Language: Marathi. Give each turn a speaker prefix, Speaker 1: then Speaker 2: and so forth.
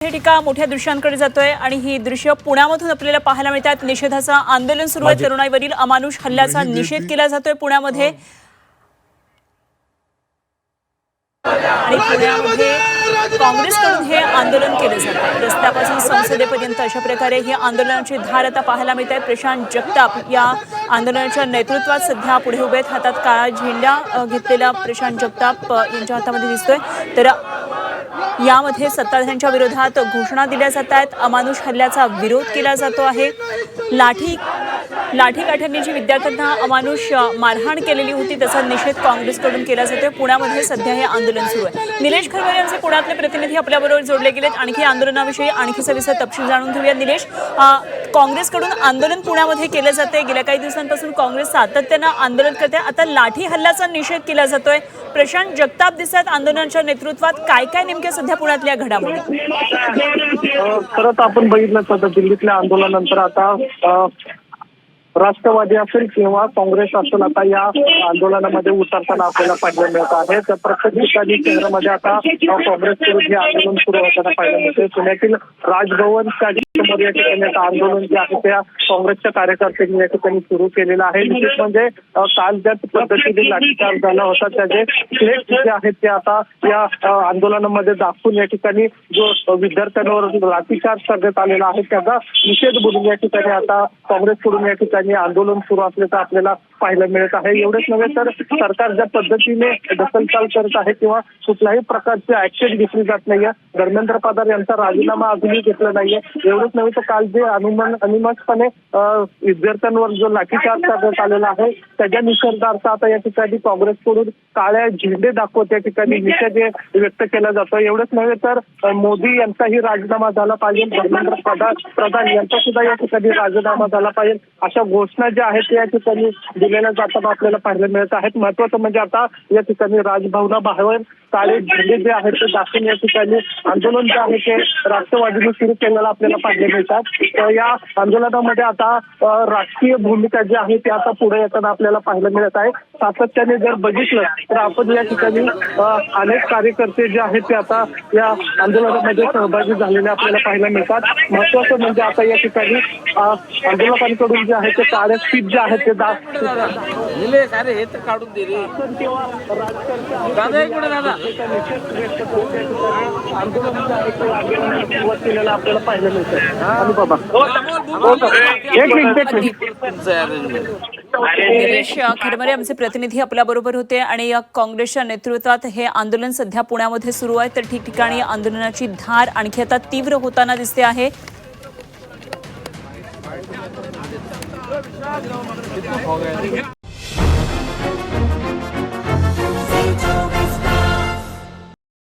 Speaker 1: हे टीका मोठ्या दृश्यांकडे जातोय आणि ही दृश्य पुण्यामधून आपल्याला पाहायला मिळतात। निषेधाचं आंदोलन सुरू आहे। तरुणाईवरील अमानुष हल्ल्याचा निषेध केला जातोय पुण्यामध्ये। आणि पुण्यामध्ये काँग्रेसकडून हे आंदोलन केले जात आहे। रस्त्यापासून संसदेपर्यंत अशा प्रकारे ही आंदोलनाची धार आता पाहायला मिळते। प्रशांत जगताप या आंदोलनाच्या नेतृत्वात सध्या पुढे उभे आहेत। हातात काळा झेंडा घेतलेला प्रशांत जगताप यांच्या हातामध्ये दिसतोय। तर यामध्ये सत्ताधाऱ्यांच्या विरोधात घोषणा दिल्या जात आहेत। अमानुष हल्ल्याचा विरोध केला जातो आहे। लाठीकाठ्यांनी जी विद्यार्थ्यांना अमानुष मारहाण केलेली होती त्याचा निषेध काँग्रेसकडून केला जातोय। पुण्यामध्ये सध्या हे आंदोलन सुरू आहे। निलेश खरवरे यांचे पुण्यातले प्रतिनिधी आपल्याबरोबर जोडले गेलेत। आणखी आंदोलनाविषयी आणखी सविस्तर तपशील जाणून घेऊया। निलेश, काँग्रेसकडून आंदोलन पुण्यामध्ये केले जाते। गेल्या काही दिवसांपासून काँग्रेस सातत्याने आंदोलन करते। आता लाठी हल्ल्याचा निषेध केला जातोय। प्रशांत जगताप दिसतात आंदोलनाच्या नेतृत्वात। काय काय नेमक्या सध्या पुण्यातल्या घडामोडी?
Speaker 2: खरंच आपण बघितलं तर दिल्लीतल्या आंदोलनानंतर आता राष्ट्रवादी असेल किंवा काँग्रेस असेल आता या आंदोलनामध्ये उतरताना आपल्याला पाहायला मिळत आहे। तर प्रत्येक ठिकाणी शहरामध्ये आता काँग्रेसकडून हे आंदोलन सुरू होताना पाहायला मिळते। पुण्यातील राजभवनच्या समोर या ठिकाणी आता आंदोलन जे आहे त्या काँग्रेसच्या कार्यकर्त्यांनी या ठिकाणी सुरू केलेलं आहे। विशेष म्हणजे काल ज्या पद्धतीने लाठीचार्ज झाला होता त्याचे फ्लेक्स जे आहेत ते आता या आंदोलनामध्ये दाखवून या ठिकाणी जो विद्यार्थ्यांवर लाठीचार्ज करण्यात आलेला आहे त्याचा निषेध बोलून या ठिकाणी आता काँग्रेसकडून या ठिकाणी आंदोलन सुरू असल्याचं आपल्याला पाहायला मिळत आहे। एवढेच नव्हे तर सरकार ज्या पद्धतीने दखलचाल करत आहे किंवा कुठल्याही प्रकारची ऍक्शन घेतली जात नाहीये। धर्मेंद्र प्रधान यांचा राजीनामा अजूनही घेतला नाहीये। एवढंच नव्हे तर काल जे अनुमतपणे विद्यार्थ्यांवर जो लाठीचार्ज करण्यात आलेला आहे त्याच्या निषेधार्थ आता या ठिकाणी काँग्रेसकडून काळ्या झेंडे दाखवत या ठिकाणी निषेध व्यक्त केला जातो। एवढंच नव्हे तर मोदी यांचाही राजीनामा झाला पाहिजे, धर्मेंद्र प्रधान यांचा सुद्धा या ठिकाणी राजीनामा झाला पाहिजे अशा घोषणा ज्या आहेत या ठिकाणी दिलेल्या जाताना आपल्याला पाहायला मिळत आहेत। महत्वाचं म्हणजे आता या ठिकाणी राजभवनाबाहेर काळे झेंडे जे आहेत ते दाखवून या ठिकाणी आंदोलन जे आहे ते राष्ट्रवादीने सुरू केलेलं आपल्याला पाहायला मिळतात। या आंदोलनामध्ये आता राजकीय भूमिका जी आहे ती आता पुढे येताना आपल्याला पाहायला मिळत आहे। सातत्याने जर बघितलं तर आपण या ठिकाणी अनेक कार्यकर्ते जे आहेत ते आता या आंदोलनामध्ये सहभागी झालेले आपल्याला पाहायला मिळतात। महत्वाचं म्हणजे आता या ठिकाणी आंदोलकांकडून जे आहे ते काळे फीत जे आहेत ते
Speaker 3: काढून दे रे
Speaker 2: आपल्याला पाहायला मिळतं। आणि बाबा एक मिनिट
Speaker 1: निलेश खरवरे आमचे प्रतिनिधी आपल्या बरोबर होते। आणि या काँग्रेसच्या नेतृत्वात हे आंदोलन सध्या पुण्यामध्ये सुरू आहे। तर ठिकठिकाणी आंदोलनाची धार आणखी आता तीव्र होताना दिसते आहे।